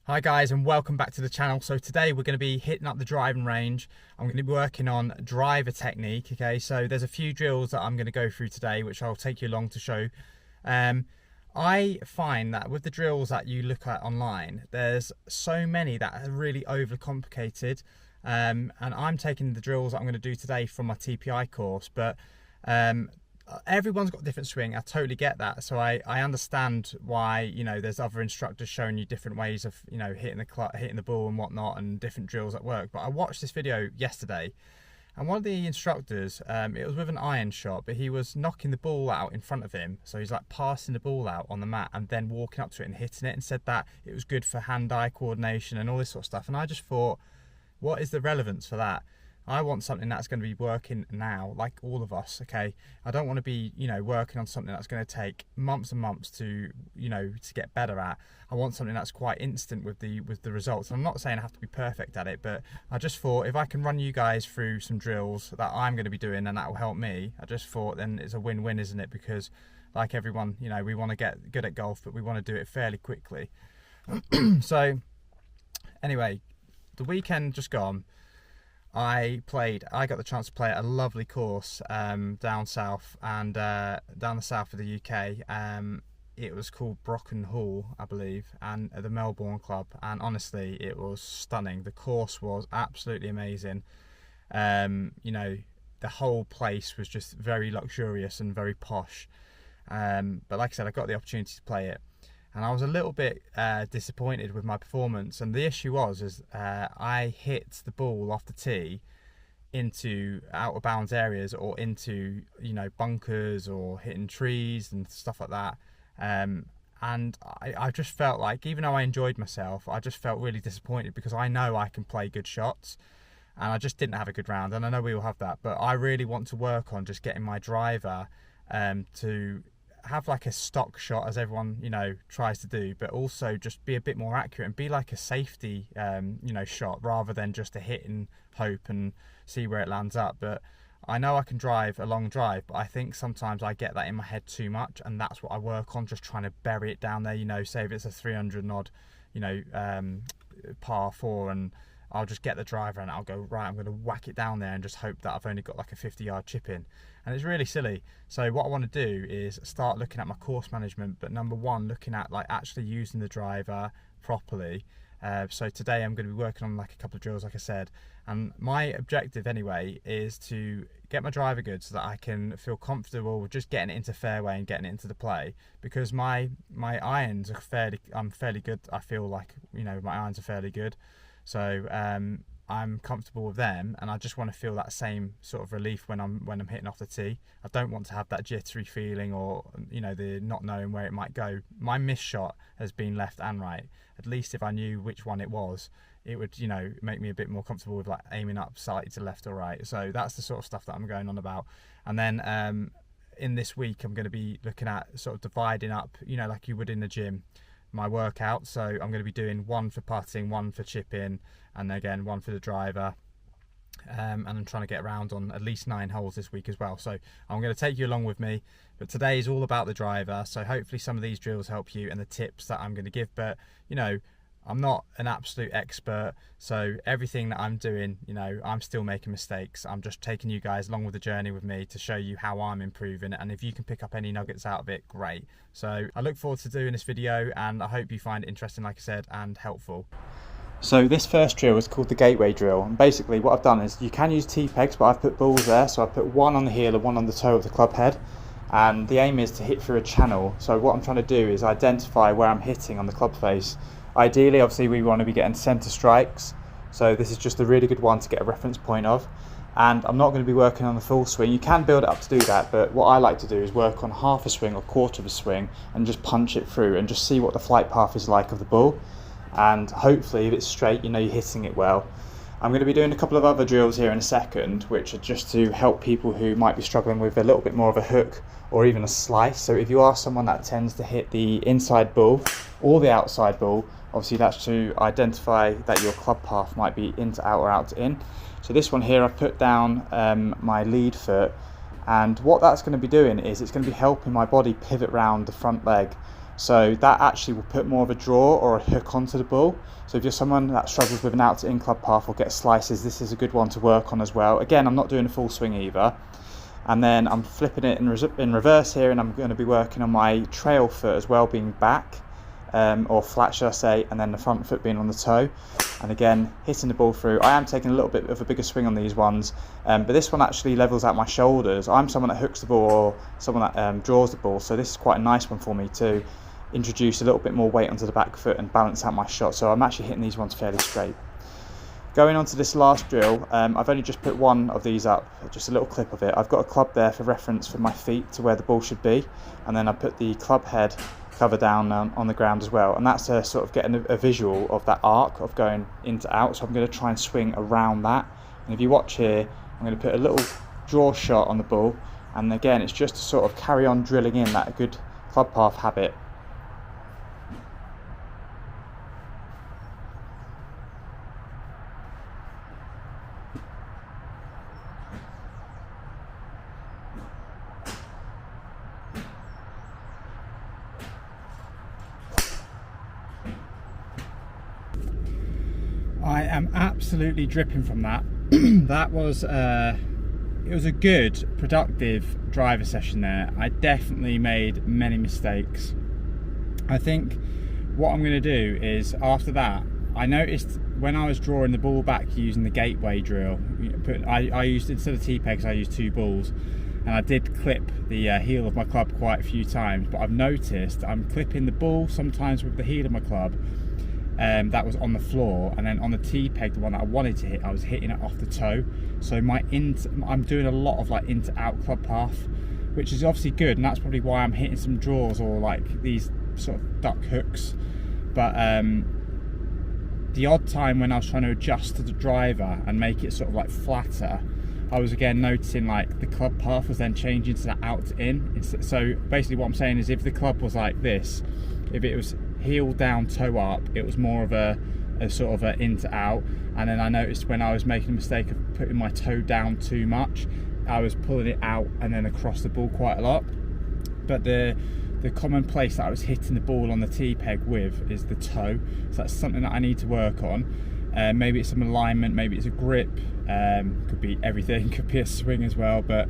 Hi guys, and welcome back to the channel. So today we're going to be hitting up the driving range. I'm going to be working on driver technique. Okay, so there's a few drills that I'm going to go through today which I'll take you along to show. I find that with the drills that you look at online, there's so many that are really overcomplicated, and I'm taking the drills that I'm going to do today from my TPI course, but everyone's got a different swing. I totally get that, so I understand why, you know, there's other instructors showing you different ways of, you know, hitting the ball and whatnot, and different drills at work. But I watched this video yesterday, and one of the instructors, it was with an iron shot, but he was knocking the ball out in front of him, so he's like passing the ball out on the mat and then walking up to it and hitting it, and said that it was good for hand-eye coordination and all this sort of stuff. And I just thought, what is the relevance for that? I want something that's going to be working now, like all of us, okay? I don't want to be, you know, working on something that's going to take months and months to, you know, to get better at. I want something that's quite instant with the results. I'm not saying I have to be perfect at it, but I just thought if I can run you guys through some drills that I'm going to be doing and that will help me, I just thought then it's a win-win, isn't it? Because like everyone, you know, we want to get good at golf, but we want to do it fairly quickly. So anyway, the weekend just gone, I got the chance to play at a lovely course down south, and down the south of the UK. It was called Brocken Hall, I believe, and at the Melbourne Club, and honestly it was stunning. The course was absolutely amazing. You know, the whole place was just very luxurious and very posh, but like I said, I got the opportunity to play it, and I was a little bit disappointed with my performance. And the issue was I hit the ball off the tee into out of bounds areas, or into, you know, bunkers, or hitting trees and stuff like that. And I just felt like, even though I enjoyed myself, I just felt really disappointed, because I know I can play good shots, and I just didn't have a good round. And I know we all have that, but I really want to work on just getting my driver to have like a stock shot, as everyone, you know, tries to do, but also just be a bit more accurate and be like a safety you know, shot, rather than just a hit and hope and see where it lands up. But I know I can drive a long drive, but I think sometimes I get that in my head too much, and that's what I work on, just trying to bury it down there. You know, say if it's a 300 odd, you know, par 4, and I'll just get the driver and I'll go, right, I'm going to whack it down there and just hope that I've only got like a 50-yard chip in. And it's really silly. So what I want to do is start looking at my course management, but number one, looking at like actually using the driver properly. So today I'm going to be working on like a couple of drills, like I said, and my objective anyway is to get my driver good, so that I can feel comfortable with just getting it into fairway and getting it into the play, because my irons are I'm fairly good. I feel like, you know, my irons are fairly good. So I'm comfortable with them, and I just want to feel that same sort of relief when I'm hitting off the tee. I don't want to have that jittery feeling, or, you know, the not knowing where it might go. My missed shot has been left and right. At least if I knew which one it was, it would, you know, make me a bit more comfortable with like aiming up slightly to left or right. So that's the sort of stuff that I'm going on about. And then in this week I'm going to be looking at sort of dividing up, you know, like you would in the gym, my workout. So I'm going to be doing one for putting, one for chipping, and again one for the driver, and I'm trying to get around on at least 9 holes this week as well. So I'm going to take you along with me, but today is all about the driver. So hopefully some of these drills help you, and the tips that I'm going to give. But, you know, I'm not an absolute expert, so everything that I'm doing, you know, I'm still making mistakes. I'm just taking you guys along with the journey with me to show you how I'm improving, and if you can pick up any nuggets out of it, great. So I look forward to doing this video, and I hope you find it interesting, like I said, and helpful. So this first drill is called the gateway drill, and basically what I've done is, you can use T-pegs, but I've put balls there. So I've put one on the heel and one on the toe of the club head, and the aim is to hit through a channel. So what I'm trying to do is identify where I'm hitting on the club face. Ideally, obviously, we want to be getting centre strikes, so this is just a really good one to get a reference point of. And I'm not going to be working on the full swing. You can build it up to do that, but what I like to do is work on half a swing or quarter of a swing and just punch it through and just see what the flight path is like of the ball. And hopefully if it's straight, you know you're hitting it well. I'm going to be doing a couple of other drills here in a second, which are just to help people who might be struggling with a little bit more of a hook or even a slice. So if you are someone that tends to hit the inside ball or the outside ball, obviously that's to identify that your club path might be in to out or out to in. So this one here, I've put down my lead foot, and what that's going to be doing is it's going to be helping my body pivot round the front leg. So that actually will put more of a draw or a hook onto the ball. So if you're someone that struggles with an out to in club path or gets slices, this is a good one to work on as well. Again, I'm not doing a full swing either. And then I'm flipping it in reverse here, and I'm going to be working on my trail foot as well, being back, or flat should I say, and then the front foot being on the toe. And again, hitting the ball through. I am taking a little bit of a bigger swing on these ones, but this one actually levels out my shoulders. I'm someone that hooks the ball or someone that draws the ball, so this is quite a nice one for me to introduce a little bit more weight onto the back foot and balance out my shot. So I'm actually hitting these ones fairly straight. Going on to this last drill, I've only just put one of these up, just a little clip of it. I've got a club there for reference for my feet to where the ball should be, and then I put the club head cover down on the ground as well, and that's to sort of get a visual of that arc of going in to out. So I'm going to try and swing around that, and if you watch here, I'm going to put a little draw shot on the ball, and again it's just to sort of carry on drilling in that good club path habit. I am absolutely dripping from that. That was it was a good, productive driver session there. I definitely made many mistakes. I think what I'm going to do is, after that, I noticed when I was drawing the ball back using the gateway drill, I used, instead of T-pegs, I used 2 balls, and I did clip the heel of my club quite a few times, but I've noticed I'm clipping the ball sometimes with the heel of my club that was on the floor, and then on the T-peg, the one that I wanted to hit, I was hitting it off the toe. So I'm doing a lot of like in to out club path, which is obviously good, and that's probably why I'm hitting some draws or like these sort of duck hooks. But the odd time when I was trying to adjust to the driver and make it sort of like flatter, I was again noticing like the club path was then changing to the out to in. So basically what I'm saying is, if the club was like this, if it was heel down, toe up, it was more of a sort of a in to out. And then I noticed when I was making a mistake of putting my toe down too much, I was pulling it out and then across the ball quite a lot. But the common place that I was hitting the ball on the T-peg with is the toe, so that's something that I need to work on. Maybe it's some alignment, maybe it's a grip, could be everything, could be a swing as well. But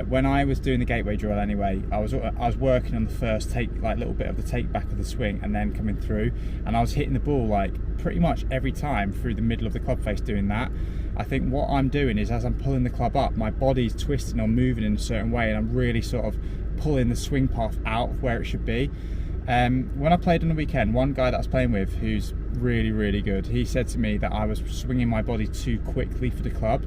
when I was doing the gateway drill anyway, I was working on the first take, like little bit of the take back of the swing and then coming through, and I was hitting the ball like pretty much every time through the middle of the club face doing that. I think what I'm doing is, as I'm pulling the club up, my body's twisting or moving in a certain way, and I'm really sort of pulling the swing path out of where it should be. When I played on the weekend, one guy that I was playing with, who's really good, he said to me that I was swinging my body too quickly for the club.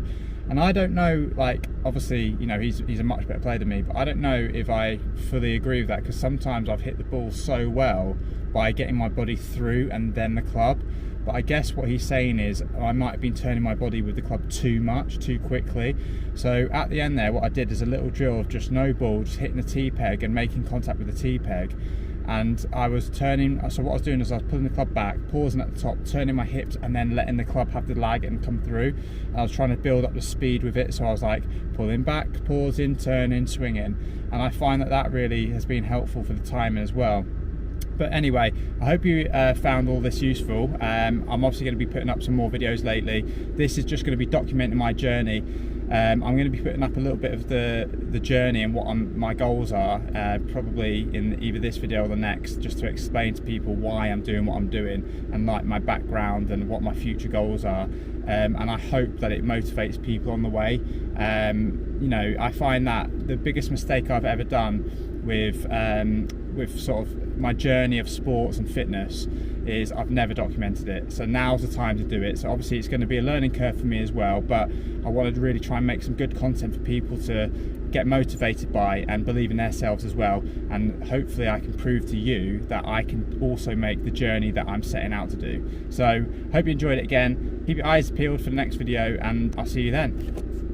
And I don't know, like, obviously, you know, he's a much better player than me, but I don't know if I fully agree with that, because sometimes I've hit the ball so well by getting my body through and then the club. But I guess what he's saying is I might have been turning my body with the club too much, too quickly. So at the end there, what I did is a little drill of just no ball, just hitting the T-peg and making contact with the T-peg. And I was turning, so what I was doing is I was pulling the club back, pausing at the top, turning my hips, and then letting the club have the lag and come through. And I was trying to build up the speed with it, so I was like pulling back, pausing, turning, swinging. And I find that really has been helpful for the timing as well. But anyway, I hope you found all this useful. I'm obviously going to be putting up some more videos lately. This is just going to be documenting my journey. I'm going to be putting up a little bit of the journey and what my goals are, probably in either this video or the next, just to explain to people why I'm doing what I'm doing, and like my background and what my future goals are. And I hope that it motivates people on the way. You know, I find that the biggest mistake I've ever done with sort of my journey of sports and fitness is I've never documented it. So now's the time to do it. So obviously it's going to be a learning curve for me as well, but I wanted to really try and make some good content for people to get motivated by and believe in themselves as well. And hopefully I can prove to you that I can also make the journey that I'm setting out to do. So hope you enjoyed it again. Keep your eyes peeled for the next video, and I'll see you then.